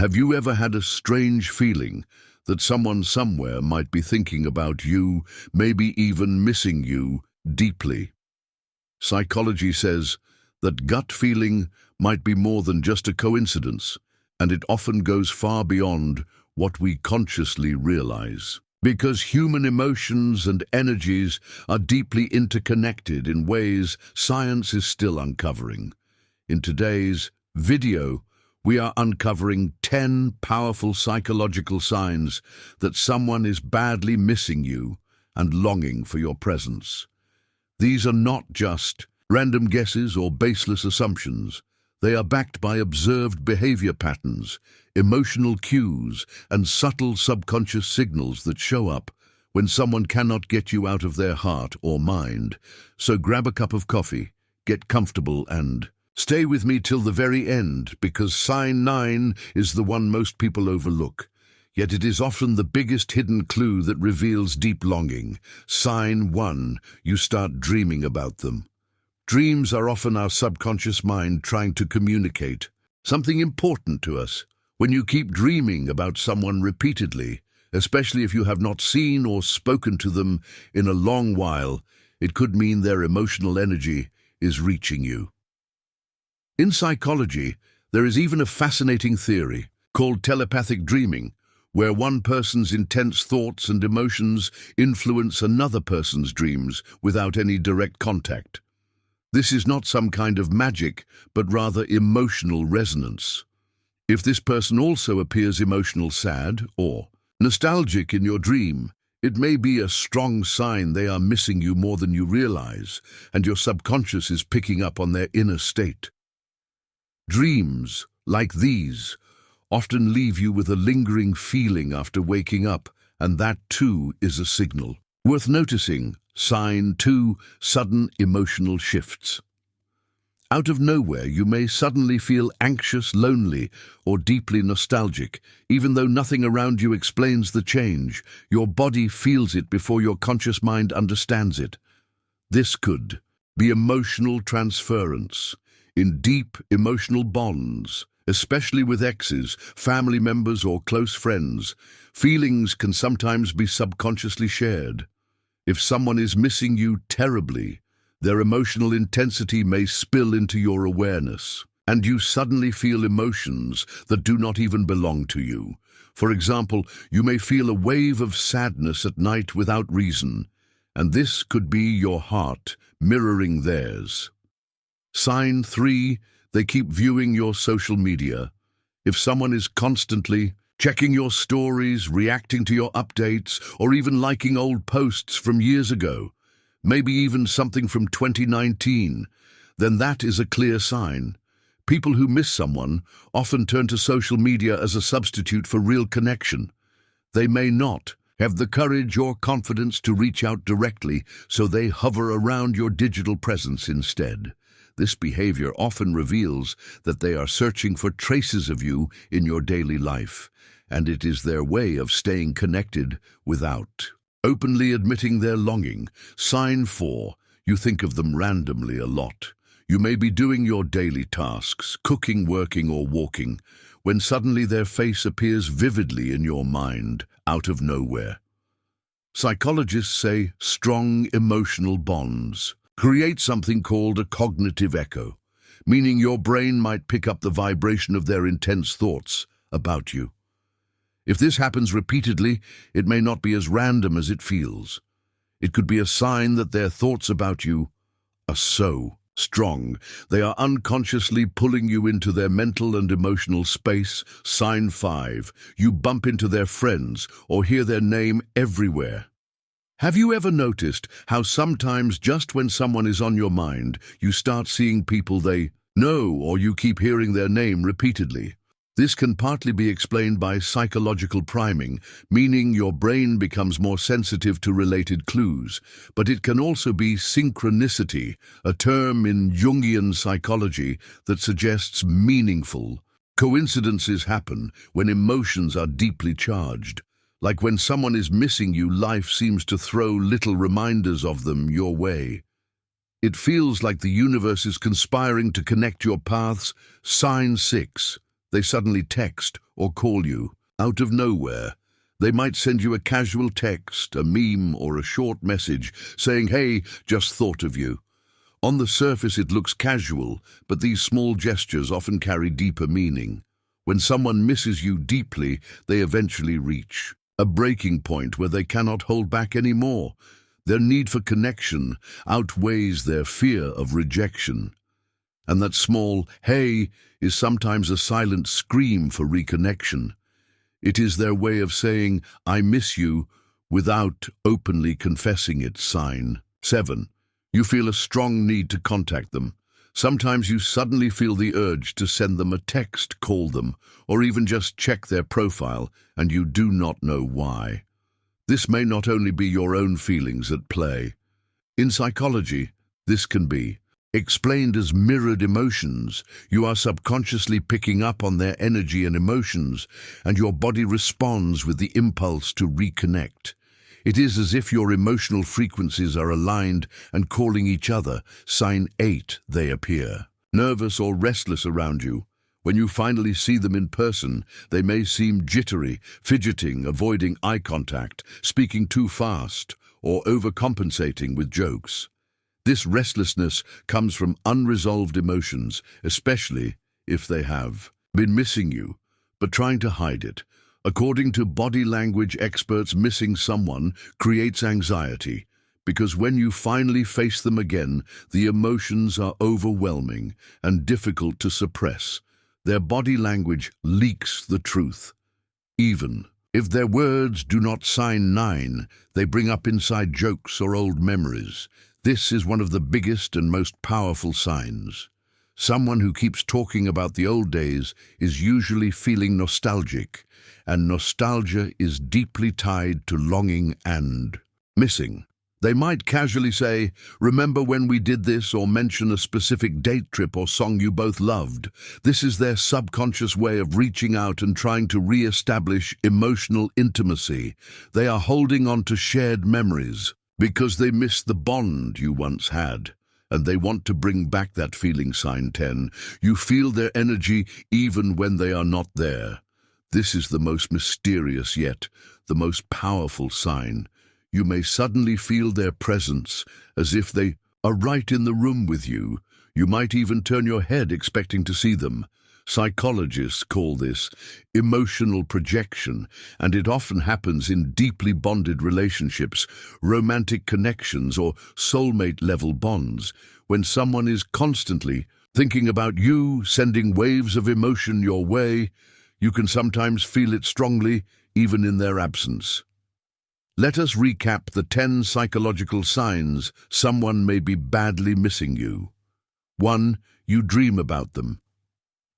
Have you ever had a strange feeling that someone somewhere might be thinking about you, maybe even missing you deeply? Psychology says that gut feeling might be more than just a coincidence, and it often goes far beyond what we consciously realize. Because human emotions and energies are deeply interconnected in ways science is still uncovering. In today's video, we are uncovering 10 powerful psychological signs that someone is badly missing you and longing for your presence. These are not just random guesses or baseless assumptions. They are backed by observed behavior patterns, emotional cues, and subtle subconscious signals that show up when someone cannot get you out of their heart or mind. So grab a cup of coffee, get comfortable, and stay with me till the very end, because sign 9 is the one most people overlook. Yet it is often the biggest hidden clue that reveals deep longing. Sign 1, you start dreaming about them. Dreams are often our subconscious mind trying to communicate something important to us. When you keep dreaming about someone repeatedly, especially if you have not seen or spoken to them in a long while, it could mean their emotional energy is reaching you. In psychology, there is even a fascinating theory called telepathic dreaming, where one person's intense thoughts and emotions influence another person's dreams without any direct contact. This is not some kind of magic, but rather emotional resonance. If this person also appears emotional sad or nostalgic in your dream, it may be a strong sign they are missing you more than you realize, and your subconscious is picking up on their inner state. Dreams, like these, often leave you with a lingering feeling after waking up, and that too is a signal. Worth noticing, sign 2, sudden emotional shifts. Out of nowhere, you may suddenly feel anxious, lonely, or deeply nostalgic, even though nothing around you explains the change. Your body feels it before your conscious mind understands it. This could be emotional transference. In deep emotional bonds, especially with exes, family members, or close friends, feelings can sometimes be subconsciously shared. If someone is missing you terribly, their emotional intensity may spill into your awareness, and you suddenly feel emotions that do not even belong to you. For example, you may feel a wave of sadness at night without reason, and this could be your heart mirroring theirs. Sign 3, they keep viewing your social media. If someone is constantly checking your stories, reacting to your updates, or even liking old posts from years ago, maybe even something from 2019, then that is a clear sign. People who miss someone often turn to social media as a substitute for real connection. They may not have the courage or confidence to reach out directly, so they hover around your digital presence instead. This behavior often reveals that they are searching for traces of you in your daily life, and it is their way of staying connected without openly admitting their longing. Sign 4, you think of them randomly a lot. You may be doing your daily tasks, cooking, working, or walking, when suddenly their face appears vividly in your mind, out of nowhere. Psychologists say strong emotional bonds create something called a cognitive echo, meaning your brain might pick up the vibration of their intense thoughts about you. If this happens repeatedly, it may not be as random as it feels. It could be a sign that their thoughts about you are so strong, they are unconsciously pulling you into their mental and emotional space. Sign 5, you bump into their friends or hear their name everywhere. Have you ever noticed how sometimes just when someone is on your mind, you start seeing people they know, or you keep hearing their name repeatedly? This can partly be explained by psychological priming, meaning your brain becomes more sensitive to related clues, but it can also be synchronicity, a term in Jungian psychology that suggests meaningful coincidences happen when emotions are deeply charged. Like when someone is missing you, life seems to throw little reminders of them your way. It feels like the universe is conspiring to connect your paths. Sign 6, they suddenly text or call you out of nowhere. They might send you a casual text, a meme, or a short message saying, "Hey, just thought of you." On the surface it looks casual, but these small gestures often carry deeper meaning. When someone misses you deeply, they eventually reach a breaking point where they cannot hold back anymore. Their need for connection outweighs their fear of rejection. And that small "hey" is sometimes a silent scream for reconnection. It is their way of saying, "I miss you," without openly confessing it. Sign 7. You feel a strong need to contact them. Sometimes you suddenly feel the urge to send them a text, call them, or even just check their profile, and you do not know why. This may not only be your own feelings at play. In psychology, this can be explained as mirrored emotions. You are subconsciously picking up on their energy and emotions, and your body responds with the impulse to reconnect. It is as if your emotional frequencies are aligned and calling each other. Sign 8, they appear nervous or restless around you. When you finally see them in person, they may seem jittery, fidgeting, avoiding eye contact, speaking too fast, or overcompensating with jokes. This restlessness comes from unresolved emotions, especially if they have been missing you, but trying to hide it. According to body language experts, missing someone creates anxiety, because when you finally face them again, the emotions are overwhelming and difficult to suppress. Their body language leaks the truth. Even if their words do not sign 9, they bring up inside jokes or old memories. This is one of the biggest and most powerful signs. Someone who keeps talking about the old days is usually feeling nostalgic, and nostalgia is deeply tied to longing and missing. They might casually say, "Remember when we did this?" or mention a specific date, trip, or song you both loved. This is their subconscious way of reaching out and trying to re-establish emotional intimacy. They are holding on to shared memories because they miss the bond you once had, and they want to bring back that feeling. Sign 10. You feel their energy even when they are not there. This is the most mysterious yet the most powerful sign. You may suddenly feel their presence, as if they are right in the room with you. You might even turn your head expecting to see them. Psychologists call this emotional projection, and it often happens in deeply bonded relationships, romantic connections, or soulmate-level bonds. When someone is constantly thinking about you, sending waves of emotion your way, you can sometimes feel it strongly, even in their absence. Let us recap the 10 psychological signs someone may be badly missing you. 1. You dream about them.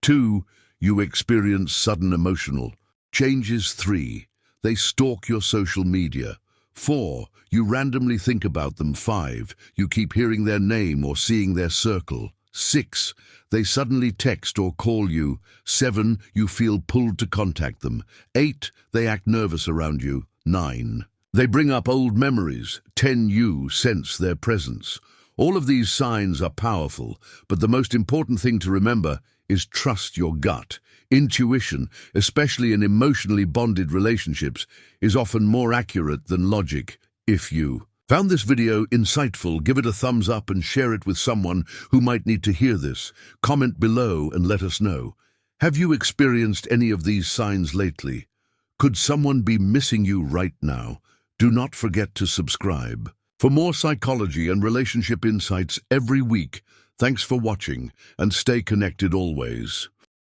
2. You experience sudden emotional changes. 3. They stalk your social media. 4. You randomly think about them. 5. You keep hearing their name or seeing their circle. 6. They suddenly text or call you. 7. You feel pulled to contact them. 8. They act nervous around you. 9. They bring up old memories. 10. You sense their presence. All of these signs are powerful, but the most important thing to remember is trust your gut. Intuition, especially in emotionally bonded relationships, is often more accurate than logic. If you found this video insightful, give it a thumbs up and share it with someone who might need to hear this. Comment below and let us know. Have you experienced any of these signs lately? Could someone be missing you right now? Do not forget to subscribe for more psychology and relationship insights every week. Thanks for watching, and stay connected always.